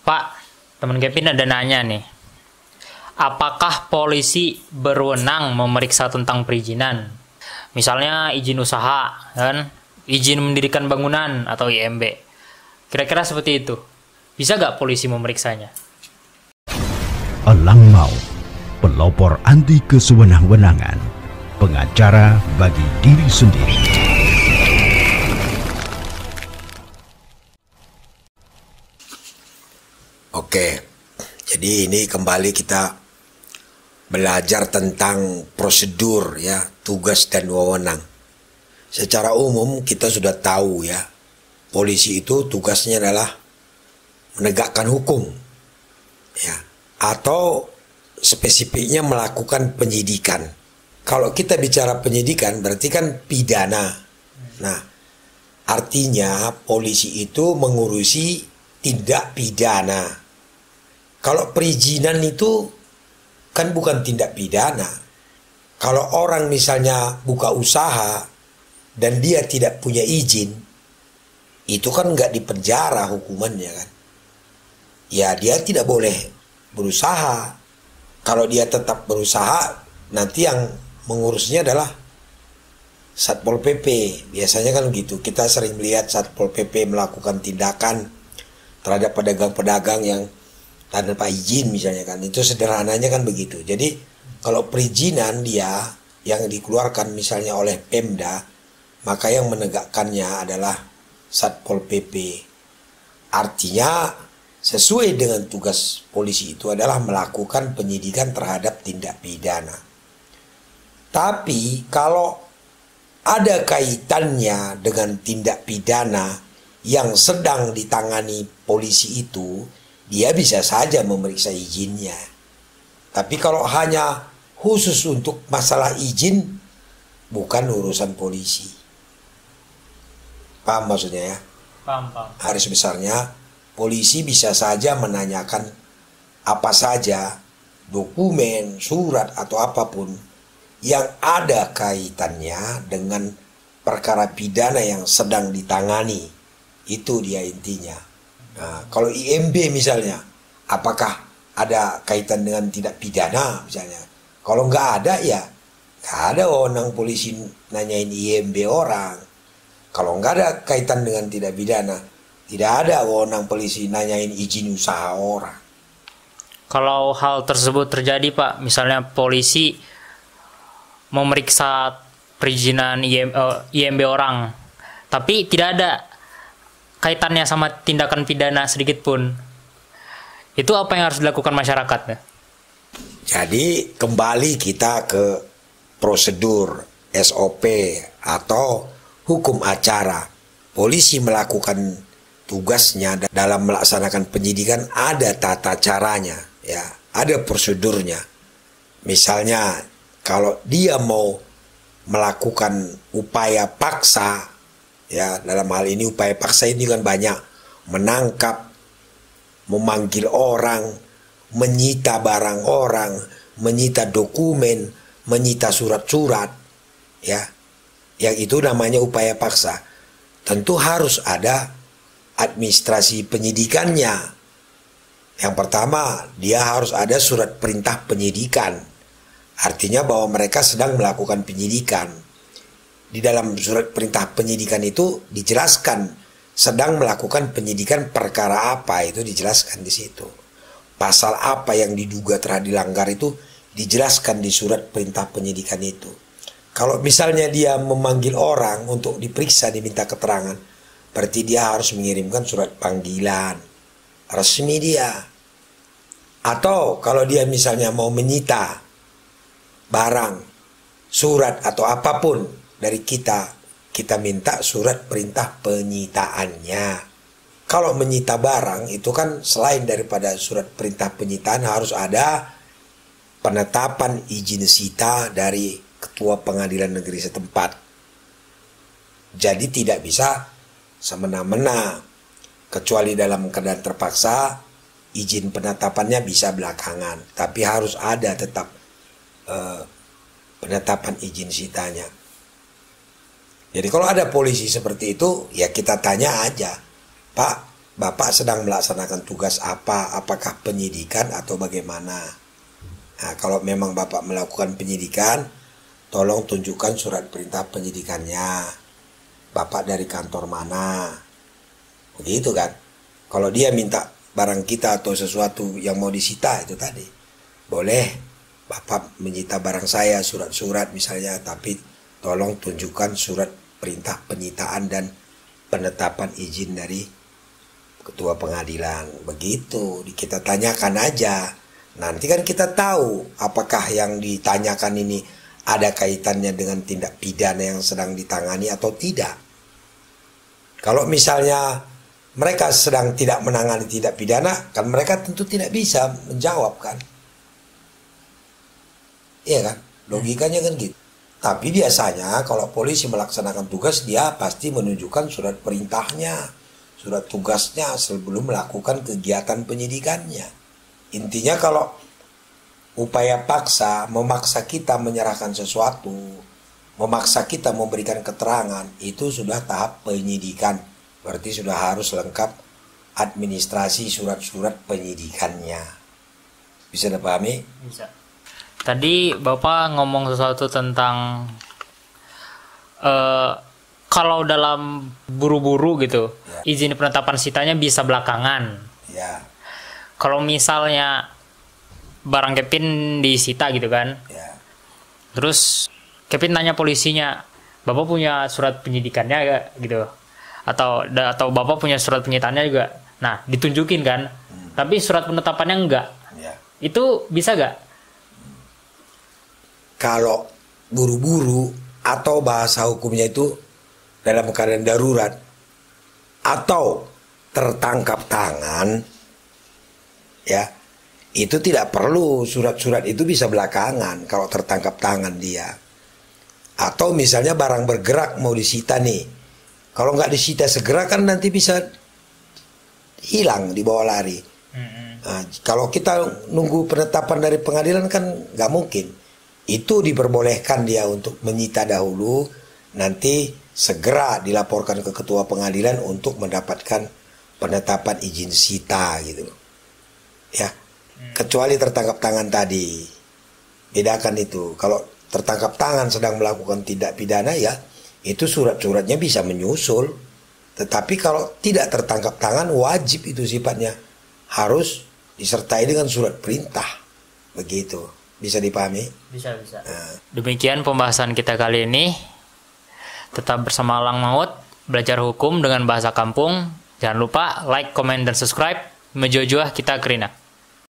Pak, teman Kevin ada nanya nih. Apakah polisi berwenang memeriksa tentang perizinan? Misalnya izin usaha, kan? Izin mendirikan bangunan atau IMB. Kira-kira seperti itu. Bisa nggak polisi memeriksanya? Elang Maut, pelopor anti kesewenang-wenangan, pengacara bagi diri sendiri. Oke, jadi ini kembali kita belajar tentang prosedur ya, tugas dan wewenang. Secara umum kita sudah tahu ya, polisi itu tugasnya adalah menegakkan hukum ya, atau spesifiknya melakukan penyidikan. Kalau kita bicara penyidikan berarti kan pidana. Nah, artinya polisi itu mengurusi tindak pidana. Kalau perizinan itu kan bukan tindak pidana. Kalau orang misalnya buka usaha dan dia tidak punya izin, itu kan nggak dipenjara hukumannya kan. Ya dia tidak boleh berusaha. Kalau dia tetap berusaha, nanti yang mengurusnya adalah Satpol PP. Biasanya kan gitu. Kita sering melihat Satpol PP melakukan tindakan terhadap pedagang-pedagang yang tanpa izin misalnya kan. Itu sederhananya kan begitu. Jadi kalau perizinan dia yang dikeluarkan misalnya oleh Pemda, maka yang menegakkannya adalah Satpol PP. Artinya sesuai dengan tugas polisi itu adalah melakukan penyidikan terhadap tindak pidana. Tapi kalau ada kaitannya dengan tindak pidana yang sedang ditangani polisi itu, dia bisa saja memeriksa izinnya. Tapi kalau hanya khusus untuk masalah izin, bukan urusan polisi. Paham maksudnya ya? Paham. Garis besarnya, polisi bisa saja menanyakan apa saja, dokumen, surat, atau apapun yang ada kaitannya dengan perkara pidana yang sedang ditangani. Itu dia intinya. Nah, kalau IMB misalnya, apakah ada kaitan dengan tindak pidana misalnya? Kalau nggak ada ya nggak ada wewenang polisi nanyain IMB orang. Kalau nggak ada kaitan dengan tindak pidana, tidak ada wewenang polisi nanyain izin usaha orang. Kalau hal tersebut terjadi, Pak, misalnya polisi memeriksa perizinan IMB orang, tapi tidak ada kaitannya sama tindakan pidana sedikit pun, itu apa yang harus dilakukan masyarakat? Jadi kembali kita ke prosedur SOP atau hukum acara. Polisi melakukan tugasnya dalam melaksanakan penyidikan, ada tata caranya ya, ada prosedurnya. Misalnya kalau dia mau melakukan upaya paksa ya, dalam hal ini upaya paksa ini kan banyak, menangkap, memanggil orang, menyita barang orang, menyita dokumen, menyita surat-surat ya, yang itu namanya upaya paksa. Tentu harus ada administrasi penyidikannya. Yang pertama, dia harus ada surat perintah penyidikan, artinya bahwa mereka sedang melakukan penyidikan. Di dalam surat perintah penyidikan itu dijelaskan sedang melakukan penyidikan perkara apa, itu dijelaskan di situ. Pasal apa yang diduga telah dilanggar itu dijelaskan di surat perintah penyidikan itu. Kalau misalnya dia memanggil orang untuk diperiksa, diminta keterangan, berarti dia harus mengirimkan surat panggilan resmi dia. Atau kalau dia misalnya mau menyita barang, surat atau apapun dari kita minta surat perintah penyitaannya. Kalau menyita barang itu kan selain daripada surat perintah penyitaan harus ada penetapan izin sita dari ketua pengadilan negeri setempat. Jadi tidak bisa semena-mena, kecuali dalam keadaan terpaksa izin penetapannya bisa belakangan, tapi harus ada tetap penetapan izin sitanya. Jadi kalau ada polisi seperti itu, ya kita tanya aja, Pak, Bapak sedang melaksanakan tugas apa, apakah penyidikan atau bagaimana. Nah, kalau memang Bapak melakukan penyidikan, tolong tunjukkan surat perintah penyidikannya. Bapak dari kantor mana? Begitu kan. Kalau dia minta barang kita atau sesuatu yang mau disita itu tadi, boleh Bapak menyita barang saya, surat-surat misalnya, tapi tolong tunjukkan surat perintah penyitaan dan penetapan izin dari ketua pengadilan. Begitu, kita tanyakan aja. Nanti kan kita tahu apakah yang ditanyakan ini ada kaitannya dengan tindak pidana yang sedang ditangani atau tidak. Kalau misalnya mereka sedang tidak menangani tindak pidana, kan mereka tentu tidak bisa menjawab kan. Iya kan? Logikanya kan gitu. Tapi biasanya kalau polisi melaksanakan tugas, dia pasti menunjukkan surat perintahnya, surat tugasnya sebelum melakukan kegiatan penyidikannya. Intinya kalau upaya paksa, memaksa kita menyerahkan sesuatu, memaksa kita memberikan keterangan, itu sudah tahap penyidikan. Berarti sudah harus lengkap administrasi surat-surat penyidikannya. Bisa dipahami? Bisa. Tadi Bapak ngomong sesuatu tentang kalau dalam buru-buru gitu, ya, izin penetapan sitanya bisa belakangan. Ya. Kalau misalnya barang Kevin disita gitu kan, ya, terus Kevin nanya polisinya, Bapak punya surat penyidikannya gak gitu, atau Bapak punya surat penyitaannya juga. Nah, ditunjukin kan, tapi surat penetapannya enggak. Ya. Itu bisa gak? Kalau buru-buru atau bahasa hukumnya itu dalam keadaan darurat atau tertangkap tangan, ya, itu tidak perlu surat-surat itu, bisa belakangan kalau tertangkap tangan dia. Atau misalnya barang bergerak mau disita nih, kalau nggak disita segera kan nanti bisa hilang, dibawa lari. Nah, kalau kita nunggu penetapan dari pengadilan kan nggak mungkin. Itu diperbolehkan dia untuk menyita dahulu, nanti segera dilaporkan ke ketua pengadilan untuk mendapatkan penetapan izin sita gitu. Ya. Kecuali tertangkap tangan tadi. Bedakan itu. Kalau tertangkap tangan sedang melakukan tindak pidana, ya itu surat-suratnya bisa menyusul. Tetapi kalau tidak tertangkap tangan, wajib itu sifatnya. Harus disertai dengan surat perintah. Begitu. Bisa dipahami? Bisa. Demikian pembahasan kita kali ini. Tetap bersama Alang Maut, belajar hukum dengan bahasa kampung. Jangan lupa like, comment, dan subscribe. Mejojoah kita kerina.